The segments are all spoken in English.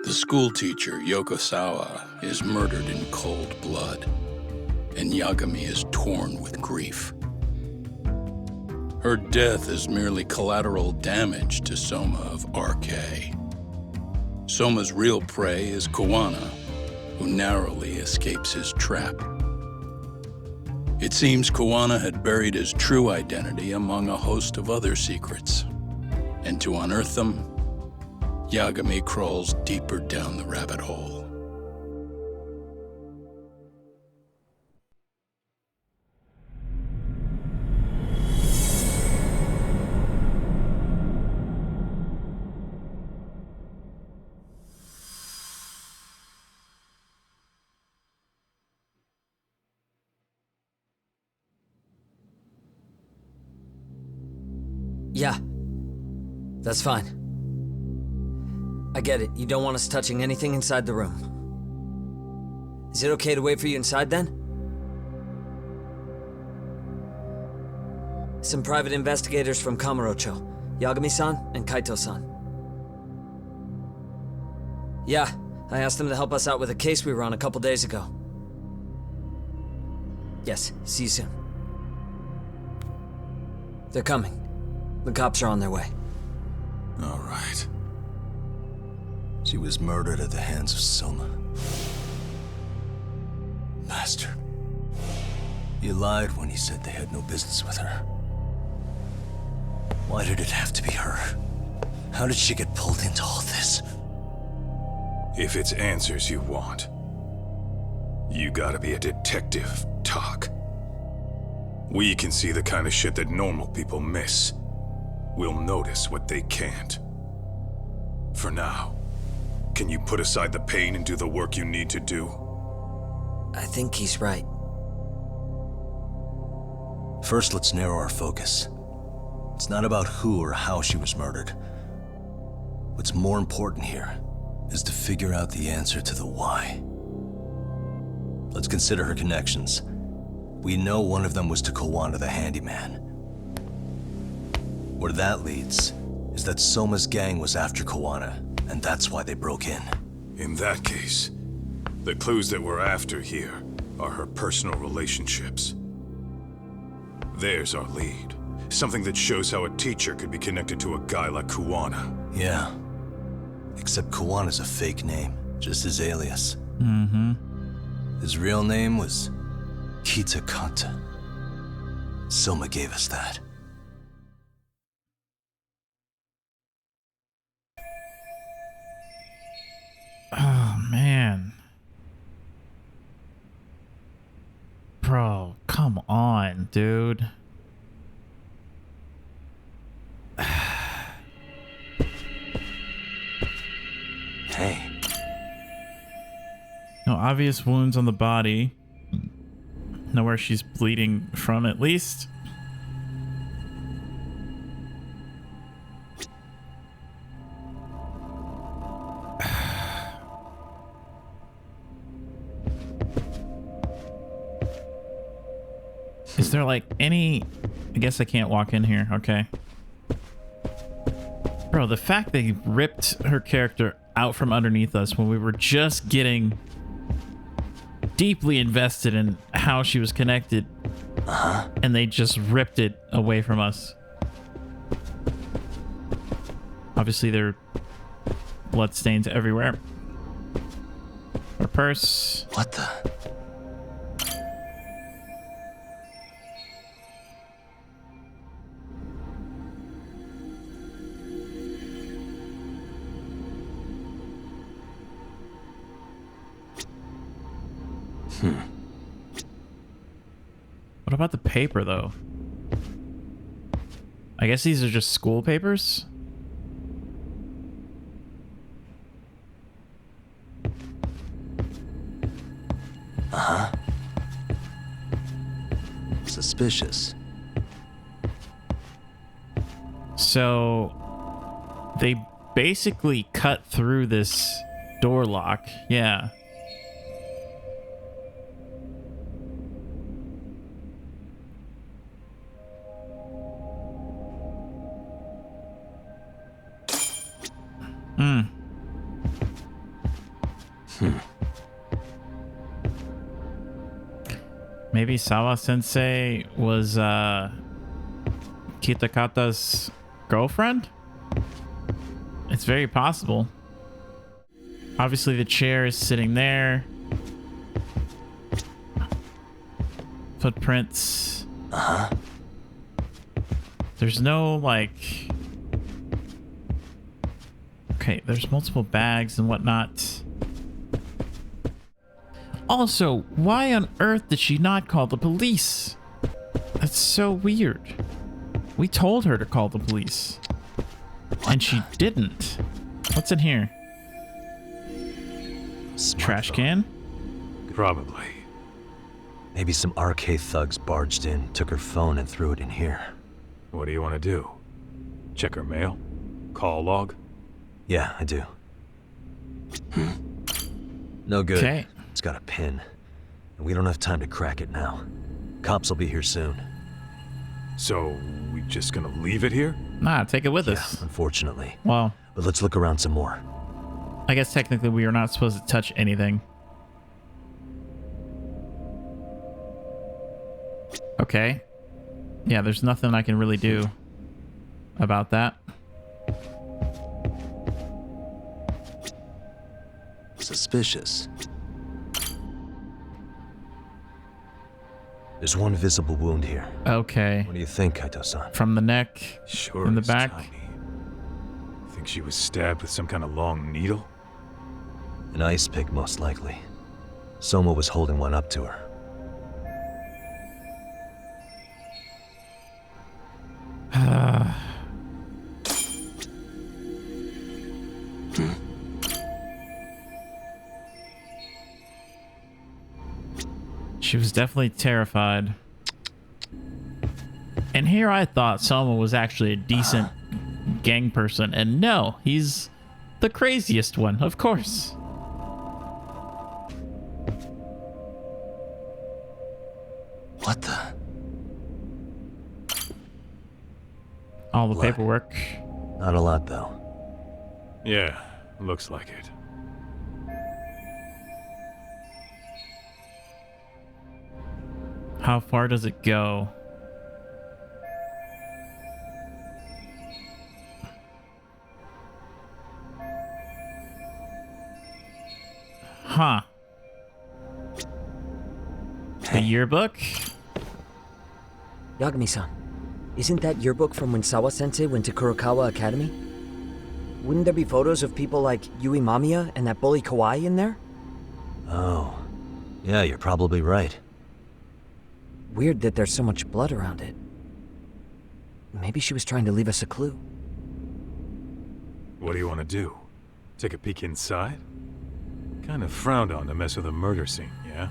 The schoolteacher, Yokosawa, is murdered in cold blood, and Yagami is torn with grief. Her death is merely collateral damage to Soma of RK. Soma's real prey is Kawana, who narrowly escapes his trap. It seems Kawana had buried his true identity among a host of other secrets, and to unearth them, Yagami crawls deeper down the rabbit hole. Yeah, that's fine. I get it, you don't want us touching anything inside the room. Is it okay to wait for you inside then? Some private investigators from Kamurocho, Yagami-san and Kaito-san. Yeah, I asked them to help us out with a case we were on a couple days ago. Yes, see you soon. They're coming. The cops are on their way. All right. She was murdered at the hands of Soma. Bastard. You lied when you said they had no business with her. Why did it have to be her? How did she get pulled into all this? If it's answers you want, you gotta be a detective, Talk. We can see the kind of shit that normal people miss. We'll notice what they can't. For now, can you put aside the pain and do the work you need to do? I think he's right. First, let's narrow our focus. It's not about who or how she was murdered. What's more important here is to figure out the answer to the why. Let's consider her connections. We know one of them was to Kawana the handyman. Where that leads is that Soma's gang was after Kawana, and that's why they broke in. In that case, the clues that we're after here are her personal relationships. There's our lead. Something that shows how a teacher could be connected to a guy like Kawana. Yeah. Except Kawana's a fake name, just his alias. His real name was Kitakata. Soma gave us that. Oh, man. Bro, come on, dude. Hey. No obvious wounds on the body. Know where she's bleeding from, at least. Is there like any... I guess I can't walk in here. Okay. Bro, the fact they ripped her character out from underneath us when we were just getting deeply invested in how she was connected, and they just ripped it away from us. Obviously, there are bloodstains everywhere. Her purse. What the? What about the paper, though? I guess these are just school papers? Suspicious. So they basically cut through this door lock. Yeah. Maybe Sawa-sensei was Kitakata's girlfriend? It's very possible. Obviously, the chair is sitting there. Footprints. There's no, like... Okay, there's multiple bags and whatnot. Also, why on earth did she not call the police? That's so weird. We told her to call the police. And she didn't. What's in here? Trash can? Probably. Maybe some RK thugs barged in, took her phone, and threw it in here. What do you want to do? Check her mail? Call log? Yeah, I do. No good. Okay. It's got a pin. And we don't have time to crack it now. Cops will be here soon. So, we just gonna leave it here? Nah, take it with Yeah, us. unfortunately. Well, But let's look around some more. I guess technically we are not supposed to touch anything. Okay. Yeah, there's nothing I can really do about that. Suspicious. There's one visible wound here. Okay. What do you think, Kaito-san? From the neck, Sure, in the it's back. tiny. Think she was stabbed with some kind of long needle? An ice pick, most likely. Soma was holding one up to her. She was definitely terrified. And here I thought Soma was actually a decent gang person, and no, he's the craziest one, of course. What the? All the Blood. paperwork. Not a lot, though. Yeah, looks like it. How far does it go? Huh. The yearbook? Yagami-san, isn't that yearbook from when Sawa-sensei went to Kurokawa Academy? Wouldn't there be photos of people like Yui Mamiya and that bully Kawai in there? Oh. Yeah, you're probably right. Weird that there's so much blood around it. Maybe she was trying to leave us a clue. What do you want to do? Take a peek inside? Kind of frowned on to mess with a murder scene, yeah?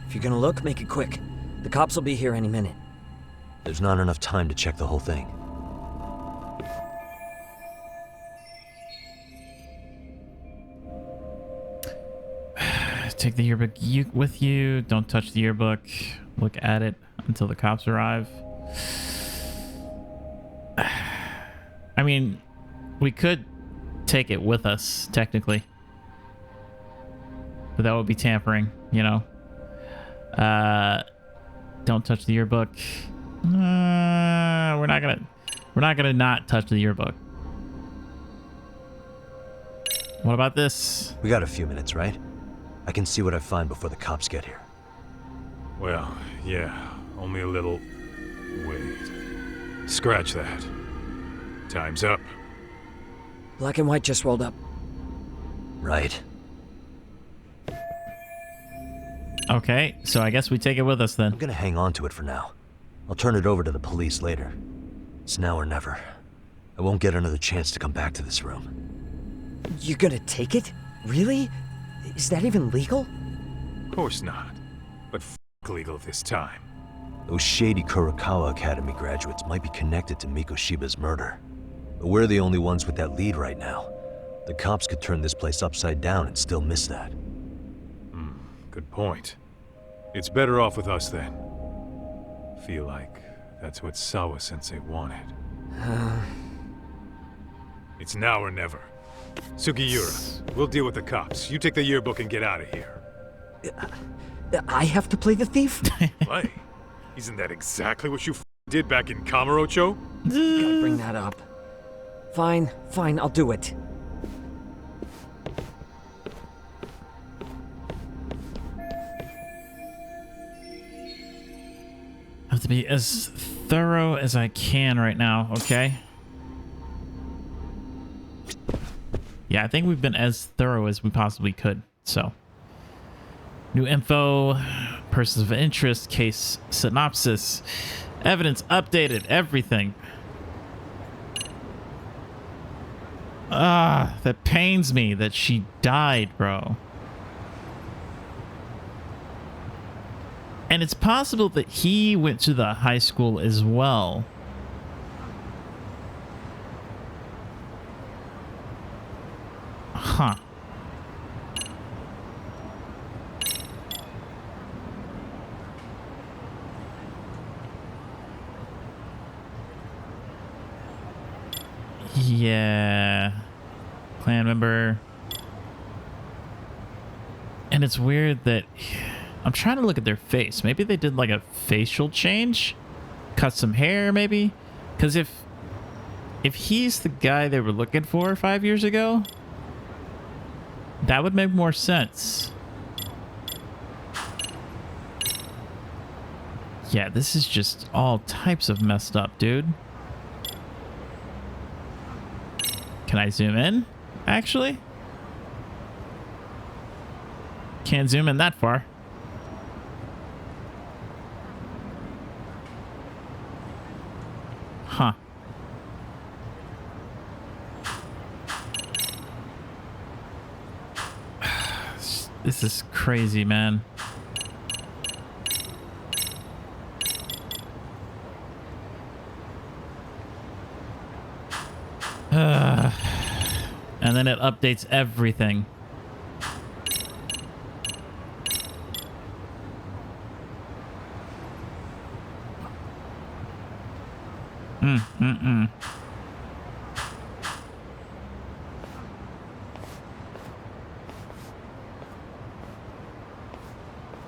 If you're gonna look, make it quick. The cops will be here any minute. There's not enough time to check the whole thing. Take the yearbook with you. Don't touch the yearbook. Look at it until the cops arrive. I mean, we could take it with us, technically. But that would be tampering, you know? Don't touch the yearbook. We're not gonna not touch the yearbook. What about this? We got a few minutes, right? I can see what I find before the cops get here. Well, yeah, only a little... Wait. Scratch that. Time's up. Black and white just rolled up. Right. Okay, so I guess we take it with us then. I'm gonna hang on to it for now. I'll turn it over to the police later. It's now or never. I won't get another chance to come back to this room. You're gonna take it? Really? Is that even legal? Of course not. But legal this time. Those shady Kurokawa Academy graduates might be connected to Mikoshiba's murder. But we're the only ones with that lead right now. The cops could turn this place upside down and still miss that. Good point. It's better off with us then. Feel like that's what Sawa-sensei wanted. It's now or never. Sugiura, we'll deal with the cops. You take the yearbook and get out of here. I have to play the thief? Play? Isn't that exactly what you did back in Kamurocho? Gotta bring that up. Fine, I'll do it. I have to be as thorough as I can right now, okay? Yeah, I think we've been as thorough as we possibly could, so. New info, persons of interest, case synopsis, evidence updated, everything. Ah, that pains me that she died, bro. And it's possible that he went to the high school as well. Huh. Yeah. Clan member. And it's weird that I'm trying to look at their face. Maybe they did like a facial change? Cut some hair, maybe? Because if he's the guy they were looking for 5 years ago, that would make more sense. Yeah, this is just all types of messed up, dude. Can I zoom in, actually? Can't zoom in that far. Huh. This is crazy, man. And then it updates everything.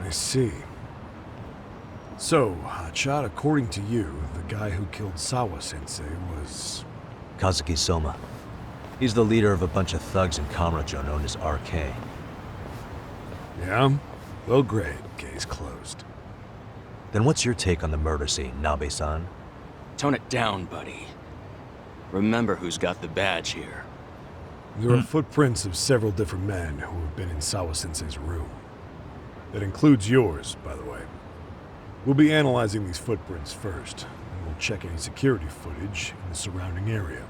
I see. So, Hotshot, according to you, the guy who killed Sawa-sensei was... Kazuki Soma. He's the leader of a bunch of thugs in Kamurocho known as RK. Yeah? Well, great. Case closed. Then what's your take on the murder scene, Nabe-san? Tone it down, buddy. Remember who's got the badge here. There are footprints of several different men who have been in Sawa-sensei's room. That includes yours, by the way. We'll be analyzing these footprints first, and we'll check any security footage in the surrounding area.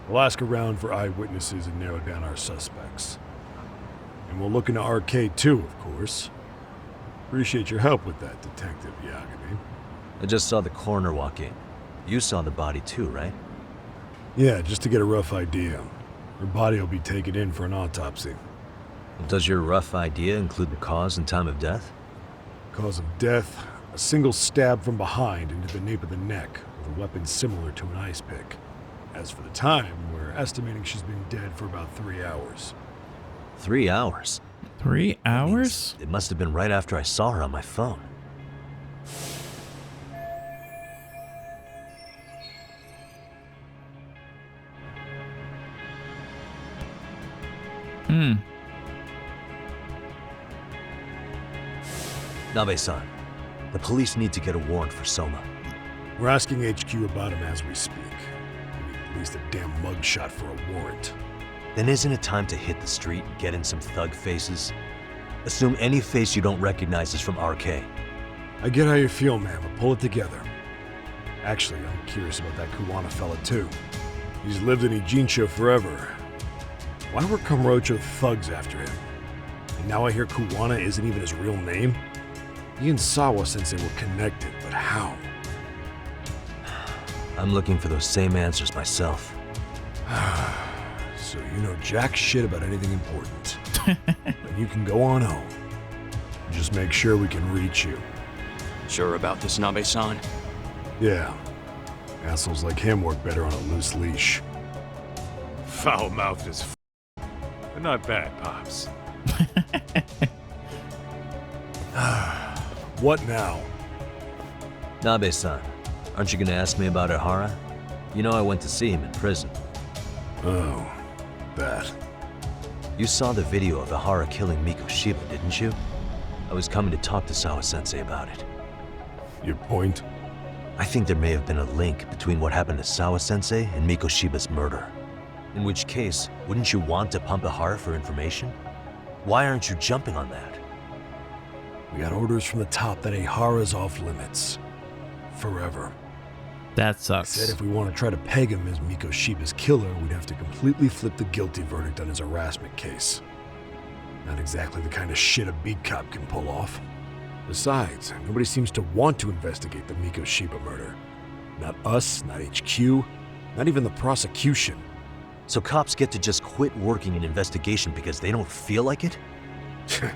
We'll ask around for eyewitnesses and narrow down our suspects. And we'll look into RK too, of course. Appreciate your help with that, Detective Yagami. I just saw the coroner walk in. You saw the body too, right? Yeah, just to get a rough idea. Her body will be taken in for an autopsy. Does your rough idea include the cause and time of death? Cause of death, a single stab from behind into the nape of the neck with a weapon similar to an ice pick. As for the time, we're estimating she's been dead for about 3 hours. 3 hours? 3 hours? It must have been right after I saw her on my phone. Nabe-san, the police need to get a warrant for Soma. We're asking HQ about him as we speak. We need at least a damn mugshot for a warrant. Then isn't it time to hit the street and get in some thug faces? Assume any face you don't recognize is from RK. I get how you feel, man, but pull it together. Actually, I'm curious about that Kuwana fella too. He's lived in Ijincho forever. Why were Kamurocho thugs after him? And now I hear Kuwana isn't even his real name? He and Sawa-sensei were connected, but how? I'm looking for those same answers myself. So you know jack shit about anything important. And you can go on home. Just make sure we can reach you. Sure about this, Nabe-san? Yeah. Assholes like him work better on a loose leash. Foul-mouthed as Not bad, Pops. What now? Nabe-san, aren't you gonna ask me about Ihara? You know I went to see him in prison. Oh, that. You saw the video of Ihara killing Miko Shiba, didn't you? I was coming to talk to Sawa-sensei about it. Your point? I think there may have been a link between what happened to Sawa-sensei and Miko Shiba's murder. In which case, wouldn't you want to pump Ihara for information? Why aren't you jumping on that? We got orders from the top that Ihara's off limits. Forever. That They sucks. said if we want to try to peg him as Miko Shiba's killer, we'd have to completely flip the guilty verdict on his harassment case. Not exactly the kind of shit a beat cop can pull off. Besides, nobody seems to want to investigate the Miko Shiba murder. Not us, not HQ, not even the prosecution. So cops get to just quit working an investigation because they don't feel like it? If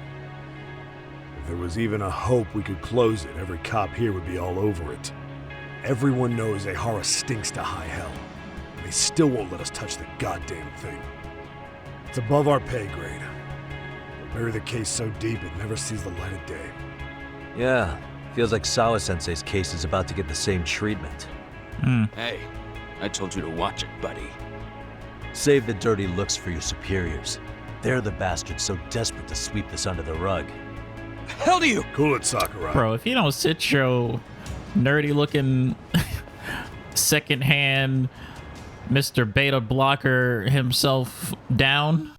there was even a hope we could close it, every cop here would be all over it. Everyone knows Ihara stinks to high hell, and they still won't let us touch the goddamn thing. It's above our pay grade. We'll bury the case so deep it never sees the light of day. Yeah, feels like Sawa-sensei's case is about to get the same treatment. Hey, I told you to watch it, buddy. Save the dirty looks for your superiors. They're the bastards so desperate to sweep this under the rug. Hell do you? Cool it, Sakurai. Bro, if you don't sit your nerdy looking secondhand Mr. Beta Blocker himself down.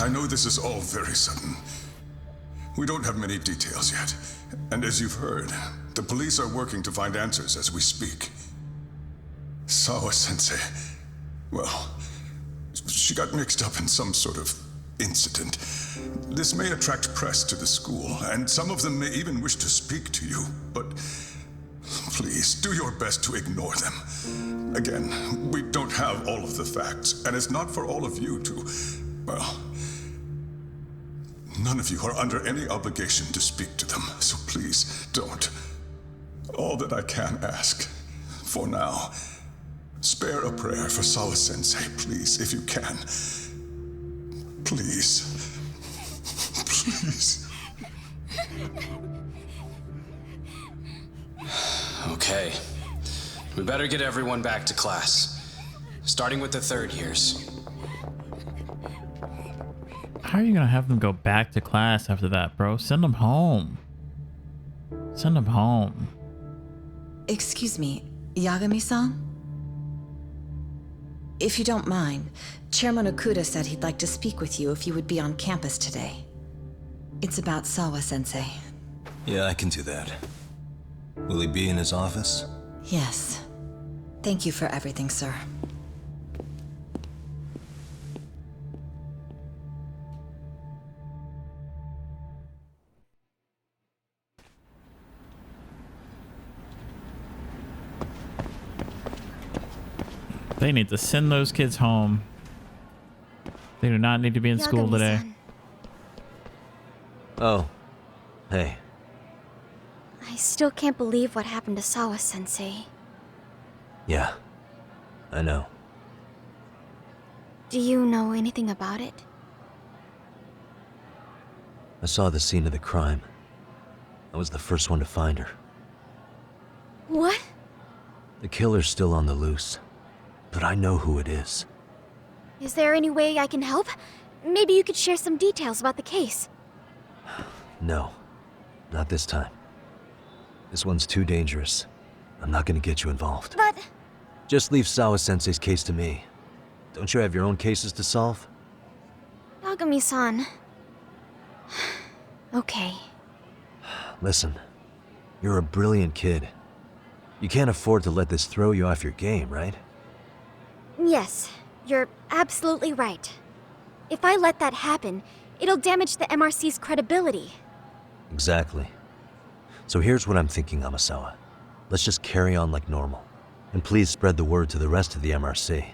I know this is all very sudden. We don't have many details yet. And as you've heard, the police are working to find answers as we speak. Sawa-sensei, well, she got mixed up in some sort of incident. This may attract press to the school, and some of them may even wish to speak to you, but please do your best to ignore them. Again, we don't have all of the facts, and it's not for all of you to, well, none of you are under any obligation to speak to them, so please don't. All that I can ask, for now, spare a prayer for Sawa-sensei, please, if you can. Please. Please. Okay. We better get everyone back to class. Starting with the third years. How are you gonna have them go back to class after that, bro? Send them home. Send them home. Excuse me, Yagami-san? If you don't mind, Chairman Okuda said he'd like to speak with you if you would be on campus today. It's about Sawa-sensei. Yeah, I can do that. Will he be in his office? Yes. Thank you for everything, sir. They need to send those kids home. They do not need to be in school today. Yagami-san, Oh. Hey. I still can't believe what happened to Sawa-sensei. Yeah. I know. Do you know anything about it? I saw the scene of the crime. I was the first one to find her. What? The killer's still on the loose. But I know who it is. Is there any way I can help? Maybe you could share some details about the case. No. Not this time. This one's too dangerous. I'm not gonna get you involved. But... Just leave Sawa-sensei's case to me. Don't you have your own cases to solve? Yagami-san... Okay. Listen. You're a brilliant kid. You can't afford to let this throw you off your game, right? Yes, you're absolutely right. If I let that happen, it'll damage the MRC's credibility. Exactly. So here's what I'm thinking, Amasawa. Let's just carry on like normal. And please spread the word to the rest of the MRC.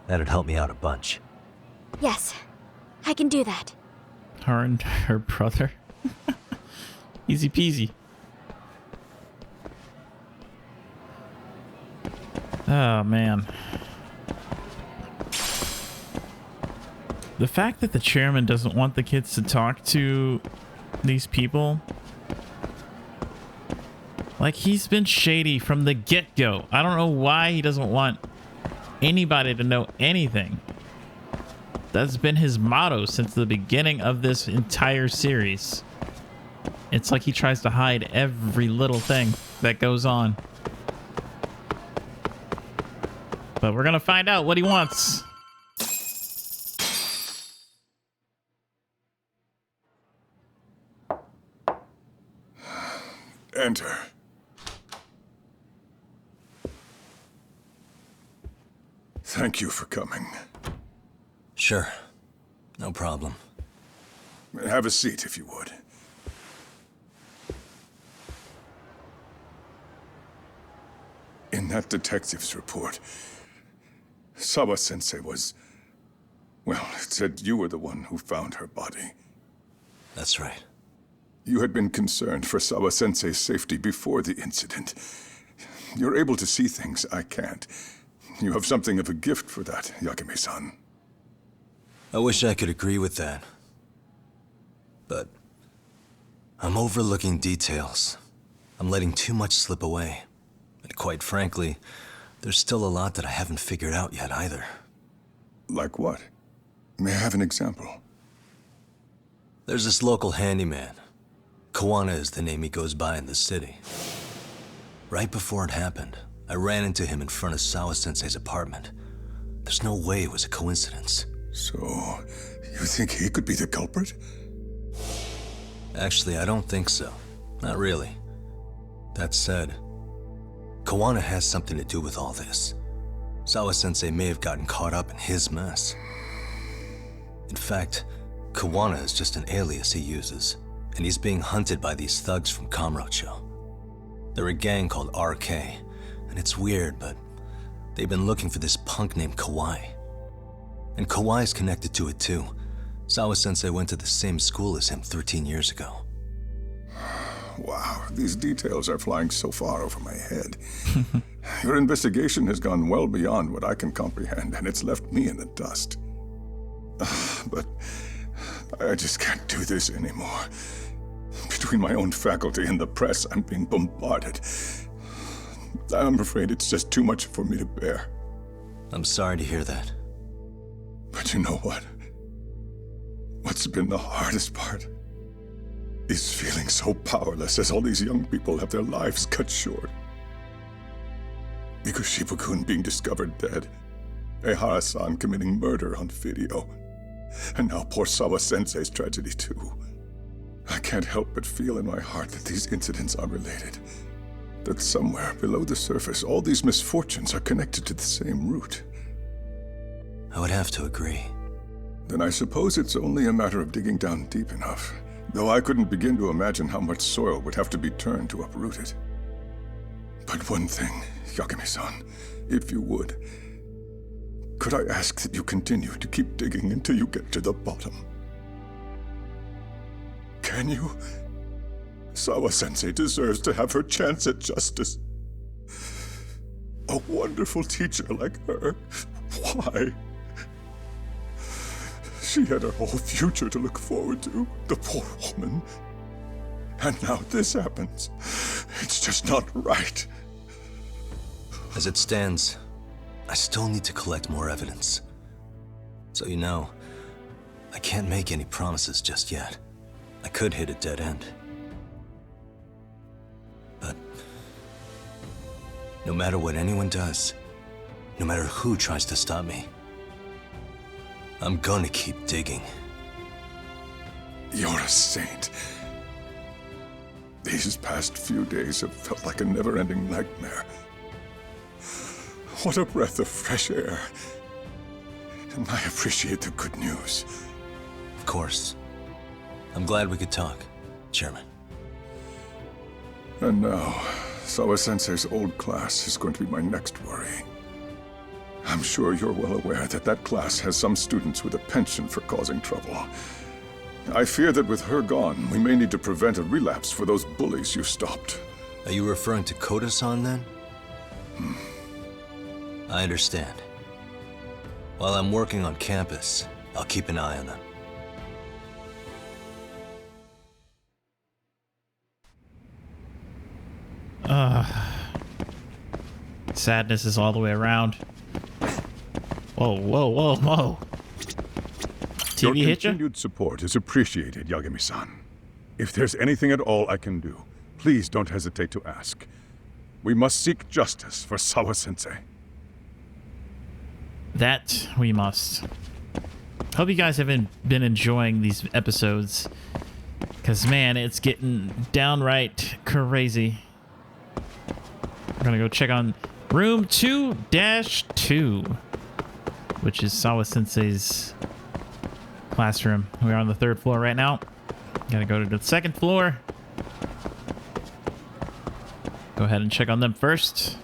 That'd help me out a bunch. Yes, I can do that. Her and her brother. Easy peasy. Oh, man. The fact that the chairman doesn't want the kids to talk to these people, like, he's been shady from the get-go. I don't know why he doesn't want anybody to know anything. That's been his motto since the beginning of this entire series. It's like he tries to hide every little thing that goes on. But we're gonna find out what he wants. Enter. Thank you for coming. Sure. No problem. Have a seat, if you would. In that detective's report, Sawa-sensei was... well, it said you were the one who found her body. That's right. You had been concerned for Sawa-sensei's safety before the incident. You're able to see things I can't. You have something of a gift for that, Yagami-san. I wish I could agree with that. But I'm overlooking details. I'm letting too much slip away. And quite frankly, there's still a lot that I haven't figured out yet either. Like what? May I have an example? There's this local handyman. Kawana is the name he goes by in the city. Right before it happened, I ran into him in front of Sawa-sensei's apartment. There's no way it was a coincidence. So, you think he could be the culprit? Actually, I don't think so. Not really. That said, Kawana has something to do with all this. Sawa-sensei may have gotten caught up in his mess. In fact, Kawana is just an alias he uses, and he's being hunted by these thugs from Kamurocho. They're a gang called RK, and it's weird, but they've been looking for this punk named Kawai. And Kawai's connected to it too. Sawa-sensei went to the same school as him 13 years ago. Wow, these details are flying so far over my head. Your investigation has gone well beyond what I can comprehend, and it's left me in the dust. But I just can't do this anymore. Between my own faculty and the press, I'm being bombarded. I'm afraid it's just too much for me to bear. I'm sorry to hear that. But you know what? What's been the hardest part is feeling so powerless as all these young people have their lives cut short. Because Shiba-kun being discovered dead, Ehara-san committing murder on video, and now poor Sawa-sensei's tragedy too. I can't help but feel in my heart that these incidents are related. That somewhere below the surface, all these misfortunes are connected to the same root. I would have to agree. Then I suppose it's only a matter of digging down deep enough. Though I couldn't begin to imagine how much soil would have to be turned to uproot it. But one thing, Yagami-san, if you would, could I ask that you continue to keep digging until you get to the bottom? Can you? Sawa-sensei deserves to have her chance at justice. A wonderful teacher like her. Why? She had her whole future to look forward to, the poor woman. And now this happens. It's just not right. As it stands, I still need to collect more evidence. So you know, I can't make any promises just yet. I could hit a dead end. But no matter what anyone does, no matter who tries to stop me, I'm gonna keep digging. You're a saint. These past few days have felt like a never-ending nightmare. What a breath of fresh air. And I appreciate the good news. Of course. I'm glad we could talk, Chairman. And now, Sawa-sensei's old class is going to be my next worry. I'm sure you're well aware that that class has some students with a penchant for causing trouble. I fear that with her gone, we may need to prevent a relapse for those bullies you stopped. Are you referring to Koda-san then? I understand. While I'm working on campus, I'll keep an eye on them. Sadness is all the way around. Whoa, whoa, whoa, whoa. Your TV hit ya? continued support is appreciated, Yagami-san. If there's anything at all I can do, please don't hesitate to ask. We must seek justice for Sawa-sensei. That we must. Hope you guys have been enjoying these episodes. Because, man, it's getting downright crazy. We're going to go check on room 2-2, which is Sawa-sensei's classroom. We are on the 3rd floor right now. Got to go to the 2nd floor. Go ahead and check on them first.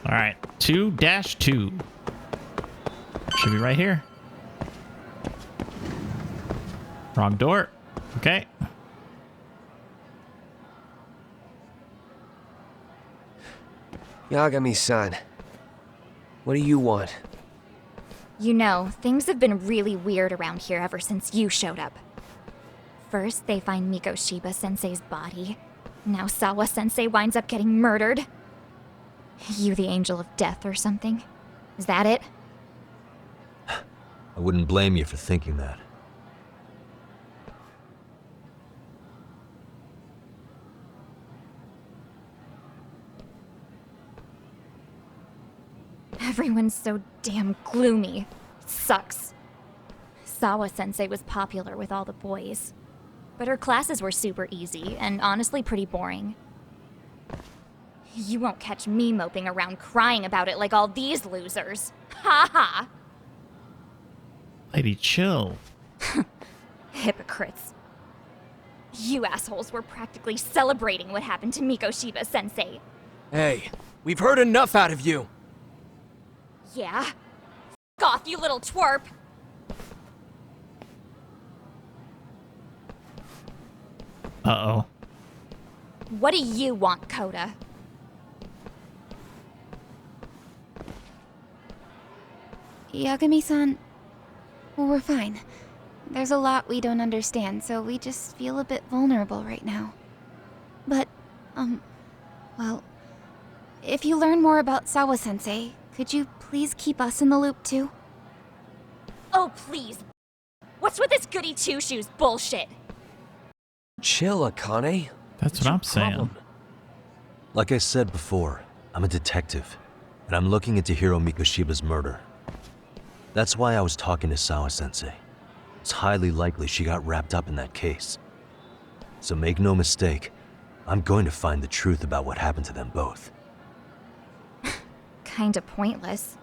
All right, 2-2. Should be right here. Wrong door. Okay. Yagami-san, what do you want? You know, things have been really weird around here ever since you showed up. First, they find Mikoshiba-sensei's body. Now Sawa-sensei winds up getting murdered. You the angel of death or something? Is that it? I wouldn't blame you for thinking that. Everyone's so damn gloomy. It sucks. Sawa-sensei was popular with all the boys. But her classes were super easy, and honestly pretty boring. You won't catch me moping around crying about it like all these losers. Ha ha! Lady, chill. Hypocrites. You assholes were practically celebrating what happened to Mikoshiba-sensei. Hey, we've heard enough out of you! Yeah? F off, you little twerp! Uh-oh. What do you want, Coda? Yagami-san, we're fine. There's a lot we don't understand, so we just feel a bit vulnerable right now. But, well, if you learn more about Sawa-sensei, could you please keep us in the loop too? Oh, please. What's with this goody two-shoes bullshit? Chill, Akane. That's what I'm saying. Like I said before, I'm a detective, and I'm looking into Hiro Mikoshiba's murder. That's why I was talking to Sawa-sensei. It's highly likely she got wrapped up in that case. So make no mistake, I'm going to find the truth about what happened to them both. Kinda pointless.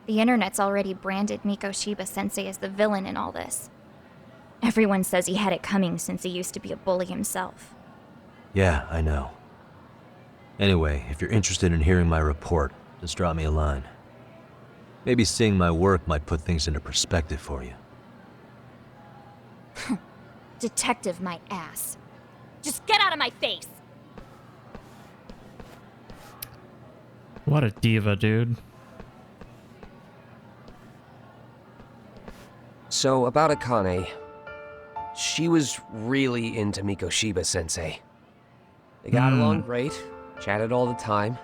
The internet's already branded Mikoshiba-sensei as the villain in all this. Everyone says he had it coming since he used to be a bully himself. Yeah, I know. Anyway, if you're interested in hearing my report, just drop me a line. Maybe seeing my work might put things into perspective for you. Detective my ass. Just get out of my face! What a diva, dude. So, about Akane. She was really into Mikoshiba-sensei. They got along great, chatted all the time.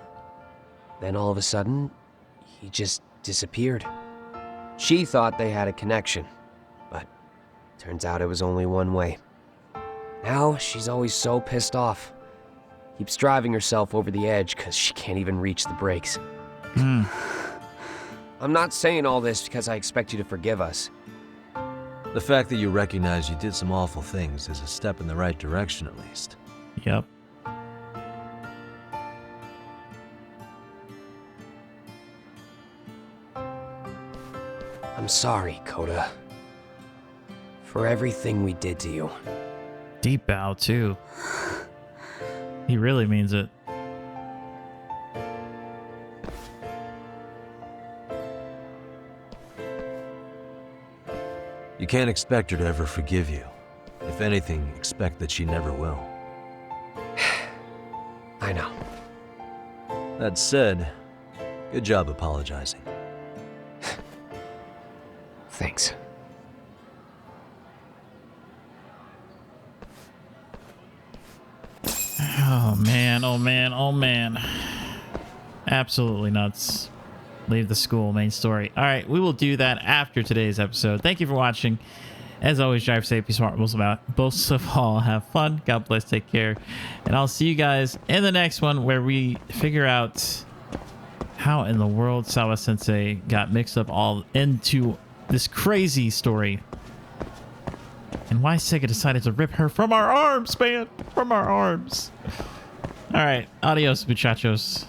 Then all of a sudden, he just disappeared. She thought they had a connection, but turns out it was only one way. Now, she's always so pissed off. Keeps driving herself over the edge because she can't even reach the brakes. I'm not saying all this because I expect you to forgive us. The fact that you recognize you did some awful things is a step in the right direction, at least. Yep. I'm sorry, Coda. For everything we did to you. Deep bow, too. He really means it. You can't expect her to ever forgive you. If anything, expect that she never will. I know. That said, good job apologizing. Thanks. Oh man, oh man, oh man. Absolutely nuts. Leave the school, main story. All right, we will do that after today's episode. Thank you for watching. As always, drive safe, be smart, most of all, have fun. God bless, take care. And I'll see you guys in the next one where we figure out how in the world Sawa Sensei got mixed up all into this crazy story. And why SEGA decided to rip her from our arms, man. From our arms. All right, adios, muchachos.